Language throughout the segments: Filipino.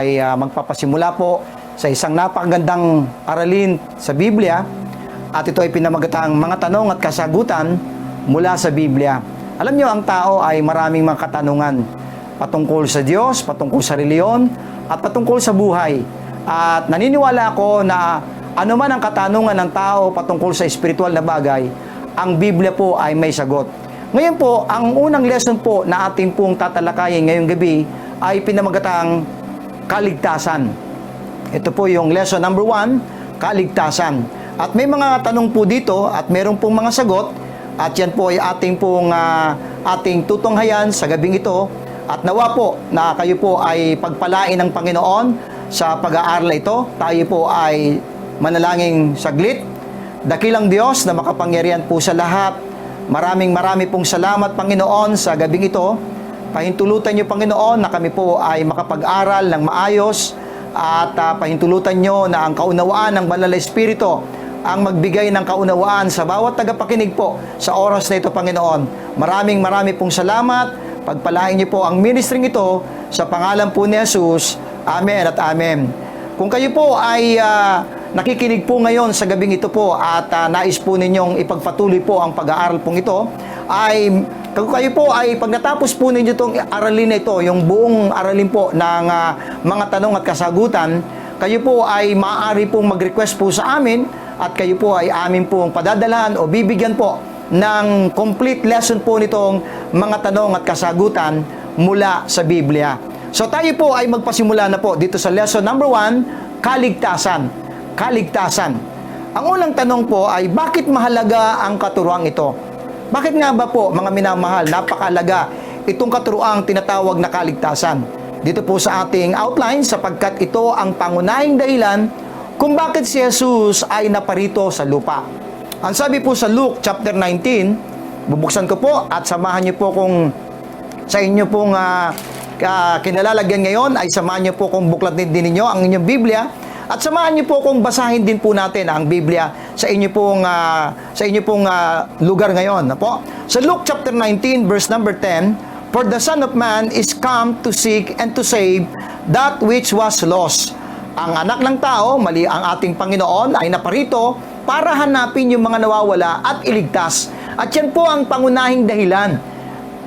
ay magpapasimula po sa isang napakagandang aralin sa Biblia, at ito ay pinamagatang mga tanong at kasagutan mula sa Biblia. Alam nyo, ang tao ay maraming mga katanungan patungkol sa Diyos, patungkol sa reliyon, at patungkol sa buhay. At naniniwala ako na ano man ang katanungan ng tao patungkol sa spiritual na bagay, ang Biblia po ay may sagot. Ngayon po, ang unang lesson po na ating pong tatalakayin ngayong gabi ay pinamagatang kaligtasan. Ito po yung lesson number 1, kaligtasan. At may mga tanong po dito at meron pong mga sagot, at yan po ay ating tutunghayan sa gabing ito. At nawa po na kayo po ay pagpalain ng Panginoon sa pag-aaral ito. Tayo po ay manalangin saglit. Dakilang Diyos na makapangyarihan po sa lahat, marami pong salamat, Panginoon, sa gabing ito. Pahintulutan niyo, Panginoon, na kami po ay makapag-aral ng maayos, at pahintulutan niyo na ang kaunawaan ng Banal na Espiritu ang magbigay ng kaunawaan sa bawat tagapakinig po sa oras na ito, Panginoon. Marami pong salamat. Pagpalain niyo po ang ministering ito sa pangalan po ni Jesus. Amen at amen. Kung kayo po ay nakikinig po ngayon sa gabing ito po at nais po ninyong ipagpatuloy po ang pag-aaral pong ito, ay kung kayo po ay pag natapos po ninyo itong aralin na ito, yung buong aralin po ng mga tanong at kasagutan, kayo po ay maaari pong mag-request po sa amin at kayo po ay amin pong padadalahan o bibigyan po ng complete lesson po nitong mga tanong at kasagutan mula sa Biblia. So tayo po ay magpasimula na po dito sa lesson number 1, kaligtasan. Kaligtasan. Ang unang tanong po ay, bakit mahalaga ang katuruang ito? Bakit nga ba po, mga minamahal, napakahalaga itong katuruang tinatawag na kaligtasan? Dito po sa ating outline, sapagkat ito ang pangunahing dahilan kung bakit si Jesus ay naparito sa lupa. Ang sabi po sa Luke chapter 19, bubuksan ko po at samahan niyo po kung sa inyo pong kinalalagyan ngayon, ay samahan niyo po kung buklatin din ninyo ang inyong Biblia. At samahan niyo po kung basahin din po natin ang Biblia sa inyo pong lugar ngayon. Po? Sa Luke chapter 19 verse number 10, "For the Son of Man is come to seek and to save that which was lost." Ang anak ng tao, mali ang ating Panginoon, ay naparito para hanapin yung mga nawawala at iligtas. At yan po ang pangunahing dahilan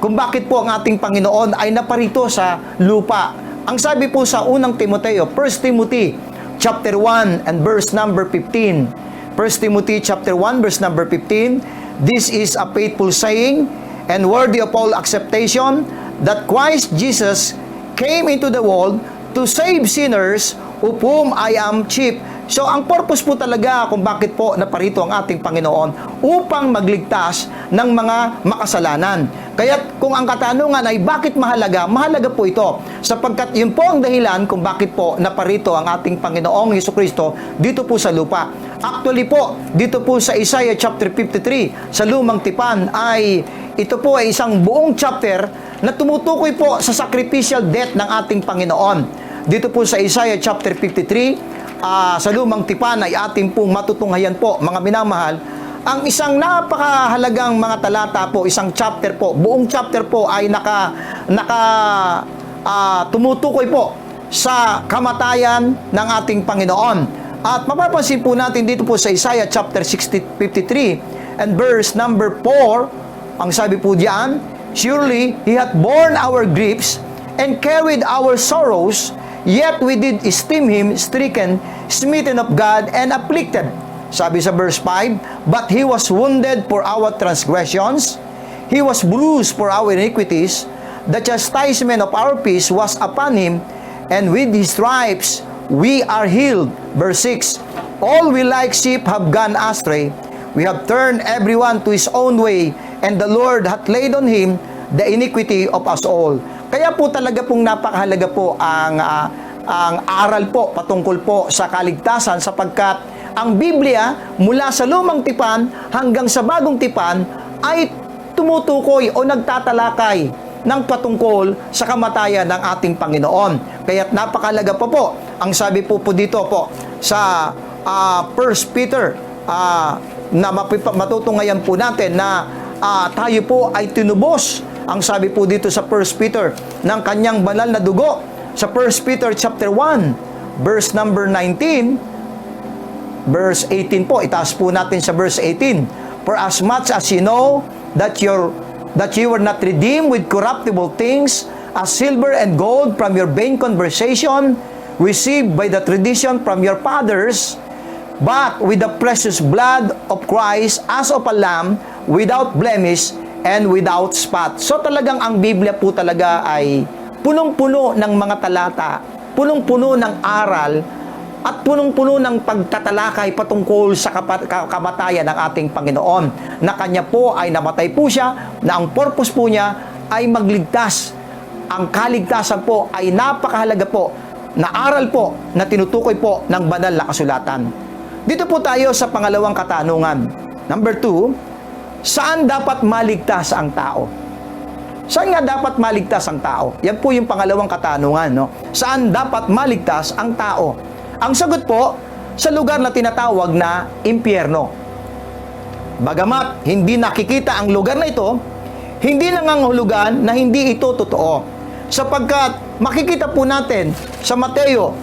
kung bakit po ang ating Panginoon ay naparito sa lupa. Ang sabi po sa unang Timoteo, 1 Timothy chapter 1 and verse number 15. 1 Timothy chapter 1 verse number 15. "This is a faithful saying and worthy of all acceptation, that Christ Jesus came into the world to save sinners, of whom I am chief." So, ang purpose po talaga kung bakit po naparito ang ating Panginoon, upang magligtas ng mga makasalanan. Kaya kung ang katanungan ay bakit mahalaga, mahalaga po ito, sapagkat yun po ang dahilan kung bakit po naparito ang ating Panginoong Hesukristo dito po sa lupa. Actually po, dito po sa Isaiah chapter 53, sa Lumang Tipan, ay ito po ay isang buong chapter na tumutukoy po sa sacrificial death ng ating Panginoon. Dito po sa Isaiah chapter 53, sa Lumang Tipan, ay ating pong matutunghayan po, mga minamahal, ang isang napakahalagang mga talata po, isang chapter po, buong chapter po ay tumutukoy po sa kamatayan ng ating Panginoon. At mapapansin po natin dito po sa Isaiah chapter 53 and verse number 4, ang sabi po diyan, "Surely He hath borne our griefs and carried our sorrows, yet we did esteem Him stricken, smitten of God, and afflicted." Sabi sa verse 5, "But He was wounded for our transgressions, He was bruised for our iniquities, the chastisement of our peace was upon Him, and with His stripes we are healed." Verse 6, "All we like sheep have gone astray, we have turned everyone to his own way, and the Lord hath laid on Him the iniquity of us all." Kaya po talaga pong napakahalaga po ang aral po patungkol po sa kaligtasan, sapagkat ang Biblia mula sa Lumang Tipan hanggang sa Bagong Tipan ay tumutukoy o nagtatalakay ng patungkol sa kamatayan ng ating Panginoon. Kaya't napakahalaga po ang sabi po dito po sa 1 Peter na matutunghayan po natin na tayo po ay tinubos, ang sabi po dito sa 1 Peter, ng kanyang banal na dugo, sa 1 Peter chapter 1, verse number 19, verse 18 po, itaas po natin sa verse 18. For as much as you know that you were not redeemed with corruptible things, as silver and gold from your vain conversation, received by the tradition from your fathers, but with the precious blood of Christ as of a lamb, without blemish and without spot. So talagang ang Biblia po talaga ay punong-puno ng mga talata, punong-puno ng aral, at punong-puno ng pagtatalakay patungkol sa kamatayan ng ating Panginoon, na Kanya po ay namatay po siya, na ang purpose po niya ay magligtas. Ang kaligtasan po ay napakahalaga po na aral po na tinutukoy po ng banal na kasulatan. Dito po tayo sa pangalawang katanungan. Number 2, saan dapat maligtas ang tao? Saan nga dapat maligtas ang tao? Yan po yung pangalawang katanungan, no? Saan dapat maligtas ang tao? Ang sagot po, sa lugar na tinatawag na impyerno. Bagamat hindi nakikita ang lugar na ito, hindi nangangahulugan na hindi ito totoo. Sapagkat makikita po natin sa Mateo,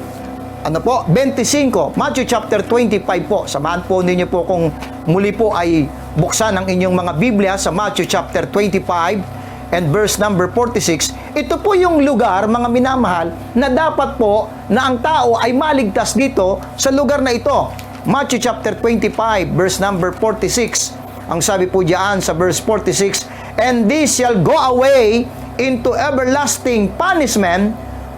25, Matthew chapter 25 po. Samahan po ninyo po kung muli po ay buksan ang inyong mga Biblia sa Matthew chapter 25 and verse number 46. Ito po yung lugar, mga minamahal, na dapat po na ang tao ay maligtas dito sa lugar na ito. Matthew chapter 25, verse number 46. Ang sabi po diyan sa verse 46, and these shall go away into everlasting punishment,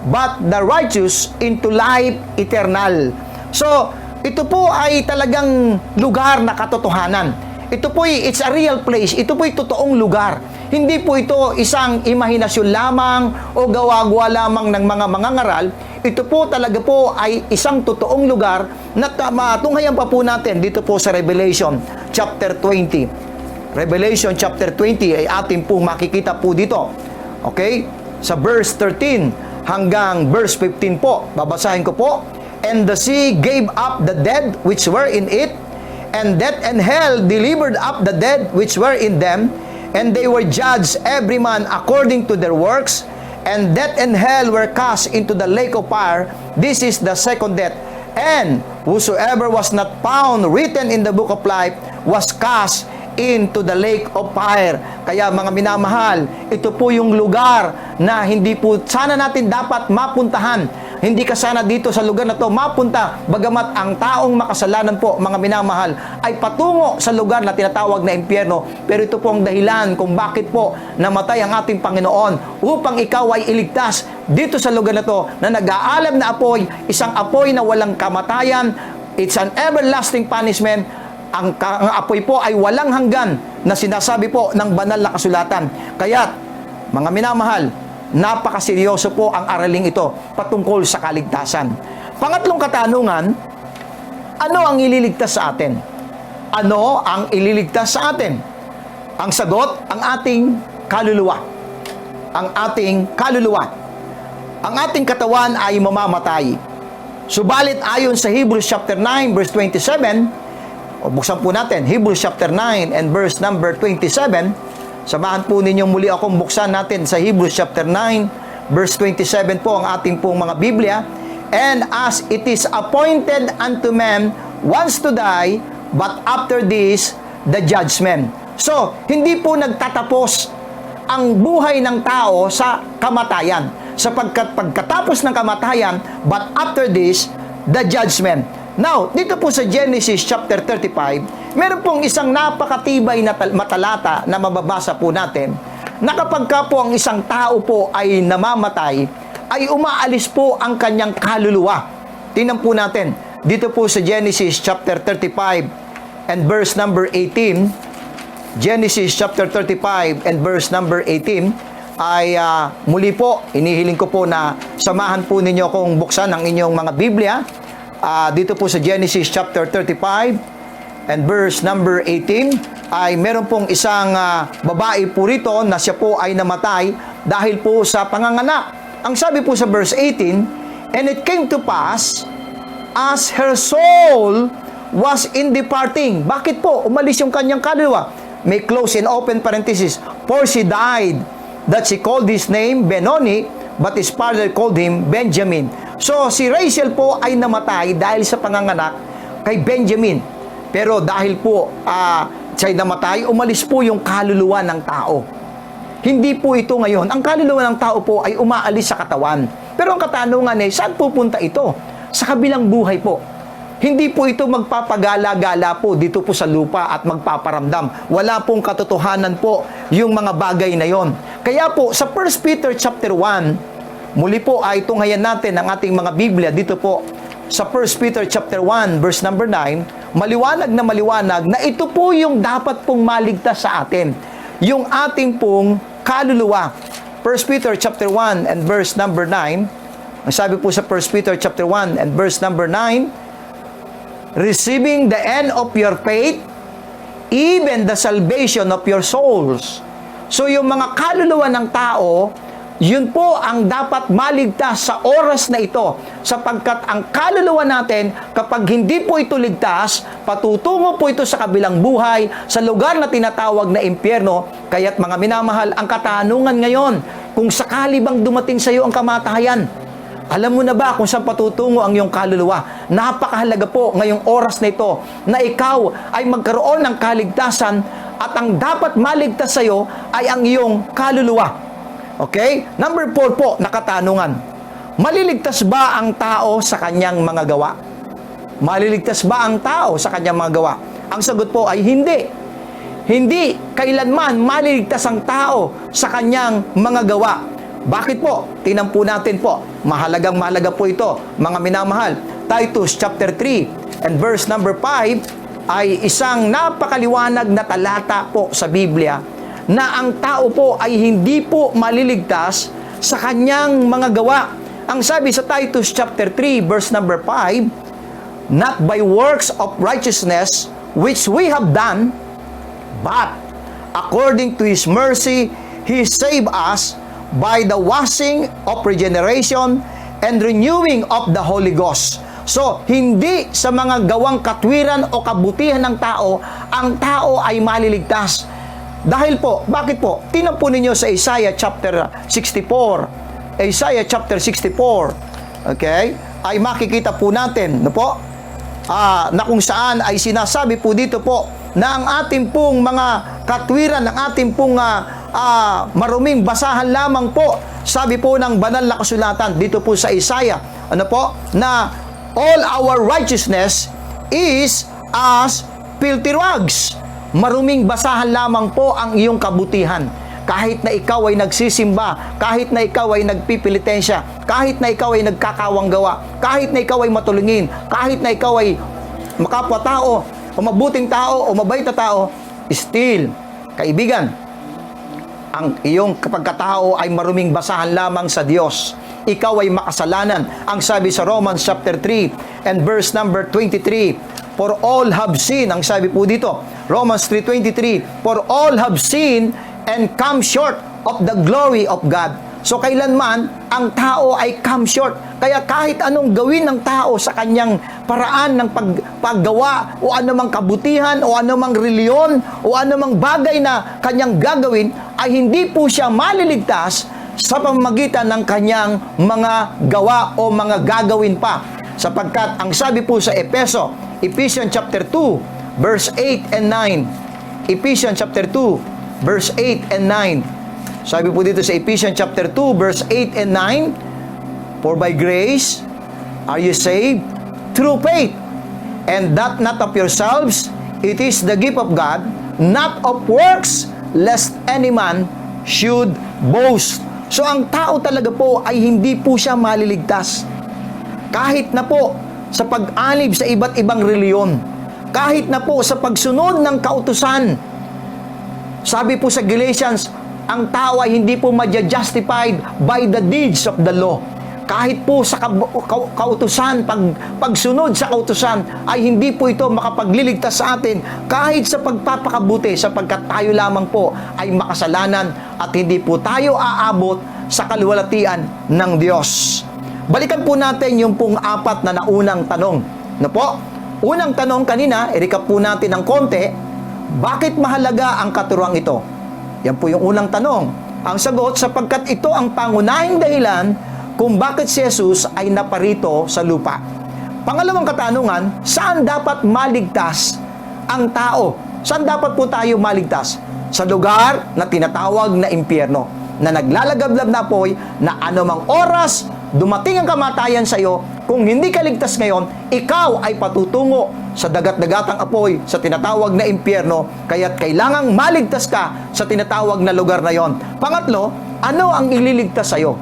but the righteous into life eternal. So, ito po ay talagang lugar na katotohanan. Ito po it's a real place. Ito po ay totoong lugar. Hindi po ito isang imahinasyon lamang o gawa-gawa lamang ng mga mangangaral. Ito po talaga po ay isang totoong lugar na matunghayan pa po natin dito po sa Revelation chapter 20. Revelation chapter 20 ay atin po makikita po dito. Okay? Sa verse 13 hanggang verse 15 po. Babasahin ko po. And the sea gave up the dead which were in it, and death and hell delivered up the dead which were in them, and they were judged every man according to their works, and death and hell were cast into the lake of fire. This is the second death. And whosoever was not found written in the book of life was cast into the lake of fire. Kaya mga minamahal, ito po yung lugar na hindi po sana natin dapat mapuntahan. Hindi ka sana dito sa lugar na to mapunta, bagamat ang taong makasalanan po, mga minamahal, ay patungo sa lugar na tinatawag na impyerno. Pero ito po ang dahilan kung bakit po namatay ang ating Panginoon, upang ikaw ay iligtas dito sa lugar na to, na nag-aalab na apoy, isang apoy na walang kamatayan. It's an everlasting punishment. Ang apoy po ay walang hanggan, na sinasabi po ng banal na kasulatan. Kaya, mga minamahal, napakaseryoso po ang araling ito patungkol sa kaligtasan. Pangatlong katanungan, ano ang ililigtas sa atin? Ano ang ililigtas sa atin? Ang sagot, ang ating kaluluwa. Ang ating kaluluwa. Ang ating katawan ay mamamatay. Subalit ayon sa Hebrews chapter 9 verse 27, o buksan po natin, Hebrews chapter 9 and verse number 27. Samahan po ninyong muli akong buksan natin sa Hebrews chapter 9, verse 27 po ang ating pong mga Biblia. And as it is appointed unto men once to die, but after this, the judgment. So, hindi po nagtatapos ang buhay ng tao sa kamatayan. Sapagkat pagkatapos ng kamatayan, but after this, the judgment. Now, dito po sa Genesis chapter 35, meron pong isang napakatibay na matalata na mababasa po natin, na kapag ka po ang isang tao po ay namamatay, ay umaalis po ang kanyang kaluluwa. Tingnan po natin, dito po sa Genesis chapter 35 and verse number 18, Genesis chapter 35 and verse number 18, ay muli po, inihiling ko po na samahan po ninyo kung buksan ang inyong mga Biblia. Dito po sa Genesis chapter 35 and verse number 18 ay meron pong isang babae po rito na siya po ay namatay dahil po sa panganganak. Ang sabi po sa verse 18, and it came to pass as her soul was in departing. Bakit po umalis yung kanyang kaluluwa? May close and open parenthesis, for she died, that she called his name Benoni, but his father called him Benjamin. So, si Rachel po ay namatay dahil sa panganganak kay Benjamin. Pero dahil po siya'y namatay, umalis po yung kaluluwa ng tao. Hindi po ito ngayon. Ang kaluluwa ng tao po ay umaalis sa katawan. Pero ang katanungan ay, saan pupunta ito? Sa kabilang buhay po. Hindi po ito magpapagala-gala po dito po sa lupa at magpaparamdam. Wala pong katotohanan po yung mga bagay na yon. Kaya po, sa 1 Peter chapter 1, muli po ay tunghayan natin ang ating mga Biblia dito po sa 1 Peter chapter 1, verse number 9, maliwanag na ito po yung dapat pong maligtas sa atin. Yung ating pong kaluluwa. 1 Peter chapter 1 and verse number 9, ang sabi po sa 1 Peter chapter 1 and verse number 9, receiving the end of your faith, even the salvation of your souls. So yung mga kaluluwa ng tao, yun po ang dapat maligtas sa oras na ito, sapagkat ang kaluluwa natin, kapag hindi po ito ligtas, patutungo po ito sa kabilang buhay, sa lugar na tinatawag na impyerno. Kaya't mga minamahal, ang katanungan ngayon, kung sakali bang dumating sa iyo ang kamatayan, alam mo na ba kung saan patutungo ang iyong kaluluwa? Napakahalaga po ngayong oras na ito na ikaw ay magkaroon ng kaligtasan, at ang dapat maligtas sa iyo ay ang iyong kaluluwa. Okay? Number 4 po, nakatanungan. Maliligtas ba ang tao sa kanyang mga gawa? Maliligtas ba ang tao sa kanyang mga gawa? Ang sagot po ay hindi. Hindi kailanman maliligtas ang tao sa kanyang mga gawa. Bakit po? Tingnan po natin po. Mahalaga po ito, mga minamahal. Titus chapter 3 and verse number 5 ay isang napakaliwanag na talata po sa Biblia na ang tao po ay hindi po maliligtas sa kanyang mga gawa. Ang sabi sa Titus chapter 3 verse number 5, not by works of righteousness which we have done, but according to His mercy, He saved us by the washing of regeneration and renewing of the Holy Ghost. So, hindi sa mga gawang katwiran o kabutihan ng tao, ang tao ay maliligtas. Dahil po, bakit po? Tingnan po ninyo sa Isaiah chapter 64. Isaiah chapter 64. Okay? Ay makikita po natin, no po? Na kung saan ay sinasabi po dito po na ang ating pong mga katwiran, ang ating pong maruming basahan lamang po. Sabi po ng banal na kasulatan dito po sa Isaiah, ano po? Na all our righteousness is as filthy rags. Maruming basahan lamang po ang iyong kabutihan. Kahit na ikaw ay nagsisimba, kahit na ikaw ay nagpipilitensya, kahit na ikaw ay nagkakawang gawa, kahit na ikaw ay matulungin, kahit na ikaw ay makapwa-tao, o mabuting tao, o mabait na tao, still, kaibigan, ang iyong pagkatao ay maruming basahan lamang sa Diyos. Ikaw ay makasalanan. Ang sabi sa Romans chapter 3 and verse number 23, for all have sinned, ang sabi po dito, Romans 3:23, for all have sinned and come short of the glory of God. So kailanman, ang tao ay come short. Kaya kahit anong gawin ng tao sa kanyang paraan ng paggawa o anumang kabutihan o anumang reliyon o anumang bagay na kanyang gagawin, ay hindi po siya maliligtas sa pamamagitan ng kanyang mga gawa o mga gagawin pa. Sapagkat ang sabi po sa Ephesians chapter 2 verse 8 and 9, Ephesians chapter 2 verse 8 and 9, sabi po dito sa Ephesians chapter 2 verse 8 and 9, for by grace are you saved through faith, and that not of yourselves, it is the gift of God, not of works, lest any man should boast. So ang tao talaga po ay hindi po siya maliligtas. Kahit na po sa pag-alib sa iba't ibang reliyon, kahit na po sa pagsunod ng kautusan. Sabi po sa Galatians, ang tao ay hindi po ma-justified by the deeds of the law. Kahit po sa kautusan, pagsunod sa kautusan, ay hindi po ito makapagliligtas sa atin kahit sa pagpapakabuti, sapagkat tayo lamang po ay makasalanan at hindi po tayo aabot sa kaluwalhatian ng Diyos. Balikan po natin yung pong apat na naunang tanong. No po? Unang tanong kanina, i-recap po natin ng konti, bakit mahalaga ang katuruang ito? Yan po yung unang tanong. Ang sagot, sapagkat ito ang pangunahing dahilan kung bakit si Jesus ay naparito sa lupa. Pangalawang katanungan, saan dapat maligtas ang tao? Saan dapat po tayo maligtas? Sa lugar na tinatawag na impyerno, na naglalagablab na apoy, na anumang oras dumating ang kamatayan sa iyo, kung hindi ka ligtas ngayon, ikaw ay patutungo sa dagat-dagatang apoy, sa tinatawag na impyerno, kaya't kailangang maligtas ka sa tinatawag na lugar na yon. Pangatlo, ano ang ililigtas sa iyo?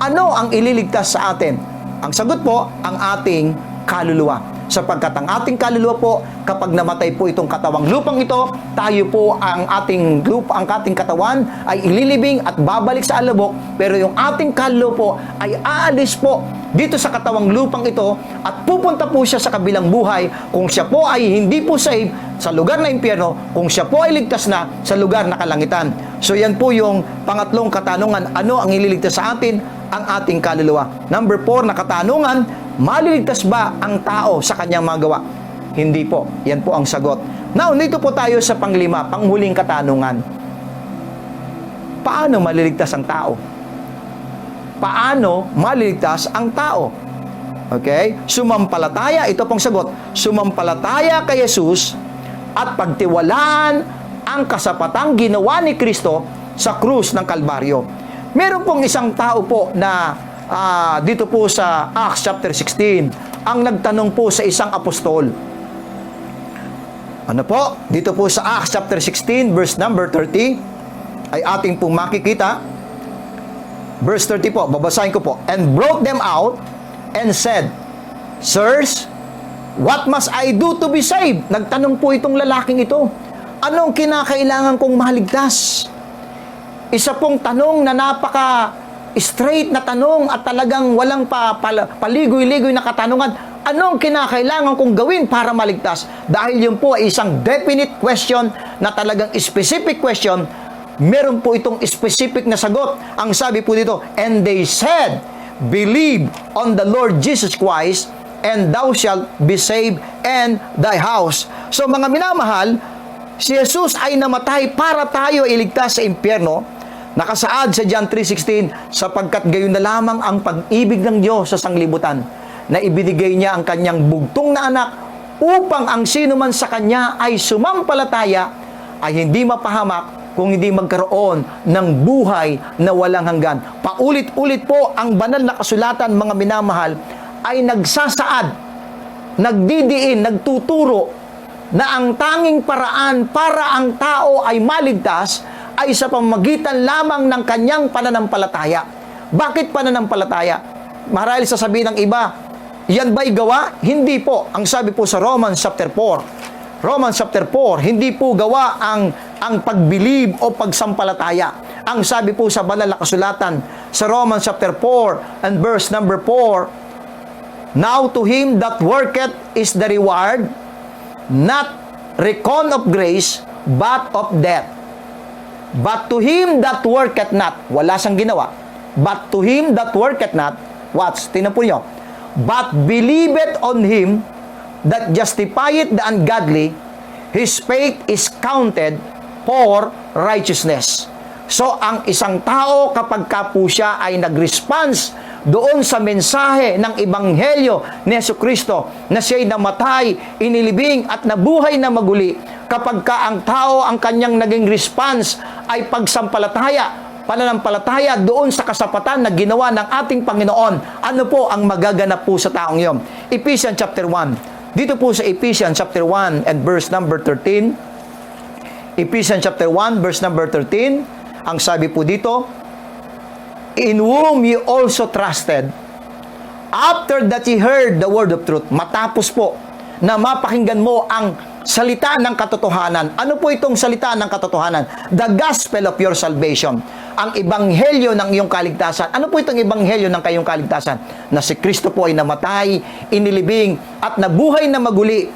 Ano ang ililigtas sa atin? Ang sagot po, ang ating kaluluwa. Sapagkat ang ating kaluluwa po, kapag namatay po itong katawang lupang ito, tayo po ang ating katawan ay ililibing at babalik sa alabok, pero yung ating kaluluwa po ay aalis po dito sa katawang lupang ito at pupunta po siya sa kabilang buhay kung siya po ay hindi po saved sa lugar na impyerno, kung siya po ay ligtas na sa lugar na kalangitan. So yan po yung pangatlong katanungan, ano ang ililigtas sa atin? Ang ating kaluluwa. Number 4 na katanungan, maliligtas ba ang tao sa kanyang mga gawa? Hindi po. Yan po ang sagot. Now, dito po tayo sa panglima, panghuling katanungan. Paano maliligtas ang tao? Paano maliligtas ang tao? Okay? Sumampalataya, ito pong sagot. Sumampalataya kay Jesus at pagtiwalaan ang kasapatang ginawa ni Kristo sa krus ng Kalbaryo. Meron pong isang tao po na dito po sa Acts chapter 16, ang nagtanong po sa isang apostol. Ano po? Dito po sa Acts chapter 16, verse number 30, ay ating pong makikita. Verse 30 po, babasahin ko po. And brought them out and said, Sirs, what must I do to be saved? Nagtanong po itong lalaking ito. Anong kinakailangan kong maligtas? Isa pong tanong na napaka-straight na tanong at talagang walang paligoy-ligoy na katanungan. Anong kinakailangan kong gawin para maligtas? Dahil yun po ay isang definite question na talagang specific question, meron po itong specific na sagot. Ang sabi po dito, and they said, believe on the Lord Jesus Christ, and thou shalt be saved and thy house. So mga minamahal, si Jesus ay namatay para tayo iligtas sa impyerno. Nakasaad sa John 3:16, sapagkat gayon na lamang ang pag-ibig ng Diyos sa sanglibutan, na ibinigay niya ang kanyang bugtong na anak upang ang sino man sa kanya ay sumampalataya ay hindi mapahamak kung hindi magkaroon ng buhay na walang hanggan. Paulit-ulit po ang banal na kasulatan, mga minamahal, ay nagsasaad, nagdidiin, nagtuturo na ang tanging paraan para ang tao ay maligtas ay sa pamamagitan lamang ng kanyang pananampalataya. Bakit pananampalataya? Marahil sasabihin ng iba, yan ba'y gawa? Hindi po. Ang sabi po sa Romans chapter 4, Romans chapter 4, hindi po gawa ang pagbilib o pagsampalataya. Ang sabi po sa banal na kasulatan sa Romans chapter 4 and verse number 4, now to him that worketh is the reward, not reckoned of grace, but of debt. But to him that worketh not, wala siyang ginawa. But to him that worketh not, watch, tingnan po nyo. But believeth on him that justifieth the ungodly, his faith is counted for righteousness. So, ang isang tao kapag ka po siya ay nag-response doon sa mensahe ng Ebanghelyo ni Jesucristo na siya'y namatay, inilibing at nabuhay na maguli, kapag ka ang tao, ang kanyang naging response ay pagsampalataya, pananampalataya doon sa kasapatan na ginawa ng ating Panginoon, ano po ang magaganap po sa taong iyon? Ephesians chapter 1. Dito po sa Ephesians chapter 1 and verse number 13. Ephesians chapter 1 verse number 13. Ang sabi po dito, in whom you also trusted, after that ye heard the word of truth. Matapos po na mapakinggan mo ang salita ng katotohanan. Ano po itong salita ng katotohanan? The gospel of your salvation. Ang ebanghelyo ng iyong kaligtasan. Ano po itong ebanghelyo ng kayong kaligtasan? Na si Kristo po ay namatay, inilibing, at nabuhay na maguli.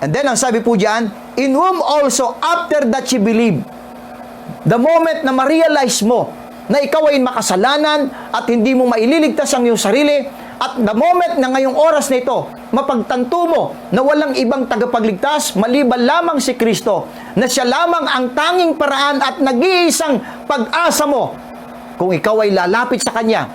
And then, ang sabi po diyan, in whom also after that ye believe. The moment na ma-realize mo na ikaw ay makasalanan at hindi mo maililigtas ang iyong sarili, at the moment na ngayong oras na ito, mapagtanto mo na walang ibang tagapagligtas maliban lamang si Kristo, na siya lamang ang tanging paraan at nag-iisang pag-asa mo kung ikaw ay lalapit sa Kanya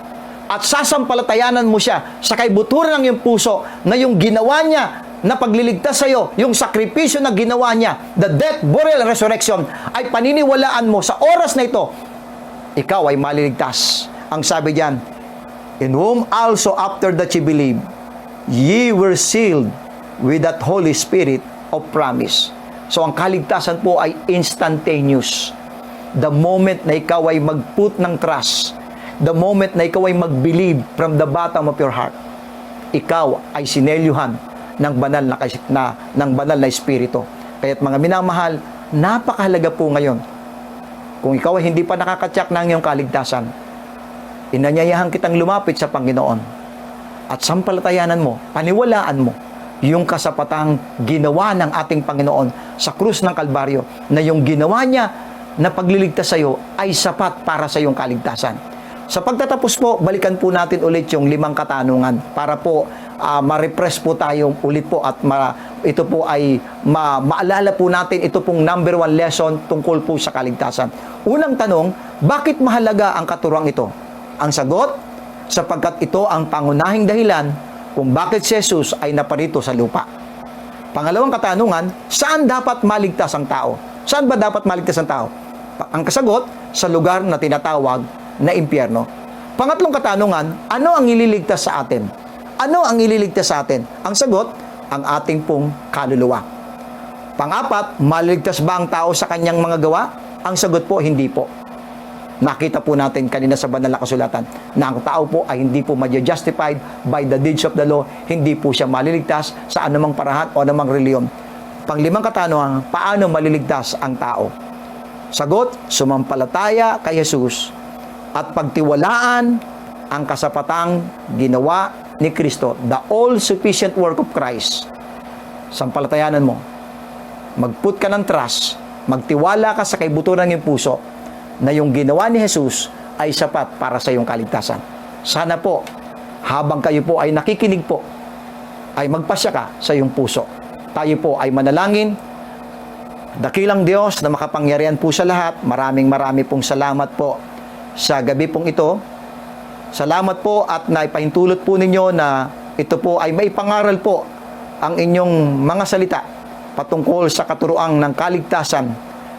at sasampalatayanan mo siya sa kaibuturan ng iyong puso na yung ginawa niya na pagliligtas sa iyo, yung sakripisyo na ginawa niya, the death, burial, resurrection, ay paniniwalaan mo sa oras na ito, ikaw ay maliligtas. Ang sabi diyan, in whom also after that ye believe, ye were sealed with that Holy Spirit of promise. So ang kaligtasan po ay instantaneous. The moment na ikaw ay mag-put ng trust, the moment na ikaw ay mag-believe from the bottom of your heart, ikaw ay sinelyuhan ng banal na espiritu. Kaya't mga minamahal, napakahalaga po ngayon. Kung ikaw ay hindi pa nakakatyak ng iyong kaligtasan, inanyayahan kitang lumapit sa Panginoon at sampalatayanan mo, paniwalaan mo yung kasapatang ginawa ng ating Panginoon sa krus ng Kalbaryo, na yung ginawa niya na pagliligtas sa iyo ay sapat para sa iyong kaligtasan. Sa pagtatapos po, balikan po natin ulit yung 5 katanungan para po ma-refresh po tayo ulit po at ito po ay maalala po natin ito pong number 1 lesson tungkol po sa kaligtasan. Unang tanong, bakit mahalaga ang katuruang ito? Ang sagot, sapagkat ito ang pangunahing dahilan kung bakit si Jesus ay naparito sa lupa. Pangalawang katanungan, saan dapat maligtas ang tao? Saan ba dapat maligtas ang tao? Ang kasagot, sa lugar na tinatawag na impyerno. Pangatlong katanungan, ano ang ililigtas sa atin? Ano ang ililigtas sa atin? Ang sagot, ang ating pong kaluluwa. Pang-apat, maliligtas ba ang tao sa kanyang mga gawa? Ang sagot po, hindi po. Nakita po natin kanina sa banal na kasulatan na ang tao po ay hindi po ma-justified by the deeds of the law. Hindi po siya maliligtas sa anumang parahan o anumang reliyon. Pang-5 katanungan, paano maliligtas ang tao? Sagot, sumampalataya kay Jesus at pagtiwalaan ang kasapatang ginawa ni Kristo, the all-sufficient work of Christ. Sampalatayanan mo. Mag-put ka ng trust, magtiwala ka sa kaibuturan ng iyong puso na yung ginawa ni Jesus ay sapat para sa iyong kaligtasan. Sana po, habang kayo po ay nakikinig po, ay magpasya ka sa iyong puso. Tayo po ay manalangin. Dakilang Diyos na makapangyarihan po sa lahat, maraming pong salamat po sa gabi pong ito. Salamat po at naipahintulot po ninyo na ito po ay maipangaral po ang inyong mga salita patungkol sa katuroang ng kaligtasan.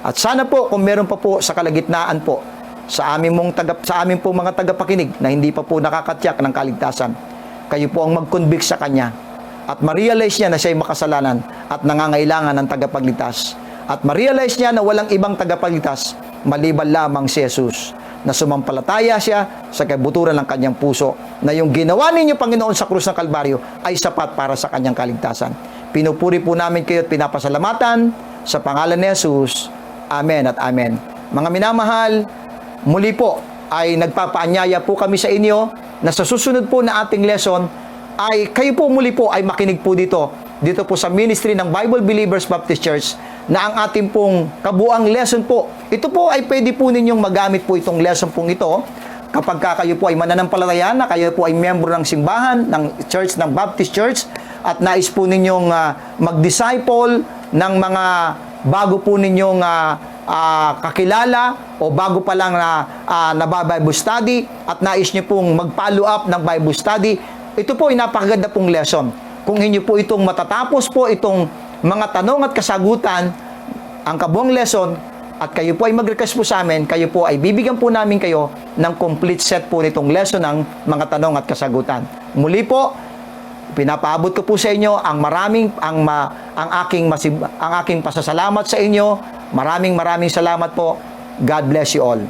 At sana po kung meron pa po sa kalagitnaan po sa amin pong mga tagapakinig na hindi pa po nakakatyak ng kaligtasan, kayo po ang mag-convict sa kanya at ma-realize niya na siya'y makasalanan at nangangailangan ng tagapagligtas. At ma-realize niya na walang ibang tagapagligtas maliban lamang si Jesus, na sumampalataya siya sa kabuturan ng kanyang puso, na yung ginawa ninyo, Panginoon, sa krus ng Kalbaryo ay sapat para sa kanyang kaligtasan. Pinupuri po namin kayo at pinapasalamatan sa pangalan ni Jesus. Amen at amen. Mga minamahal, muli po ay nagpapaanyaya po kami sa inyo na sa susunod po na ating lesson ay kayo po muli po ay makinig po dito po sa ministry ng Bible Believers Baptist Church, na ang ating pong kabuang lesson po, ito po ay pwede po ninyong magamit po itong lesson pong ito kapag kayo po ay mananampalataya na, kayo po ay miyembro ng simbahan, ng church, ng Baptist Church, at nais po ninyong mag-disciple ng mga bago po ninyong kakilala o bago pa lang na Bible study, at nais nyo pong mag-follow up ng Bible study. Ito po ay napakaganda pong lesson. Kung inyo po itong matatapos po itong mga tanong at kasagutan, ang kabuang lesson, at kayo po ay mag-request po sa amin, kayo po ay bibigyan po namin kayo ng complete set po nitong lesson ng mga tanong at kasagutan. Muli po, pinapaabot ko po sa inyo ang aking pasasalamat sa inyo. Maraming salamat po. God bless you all.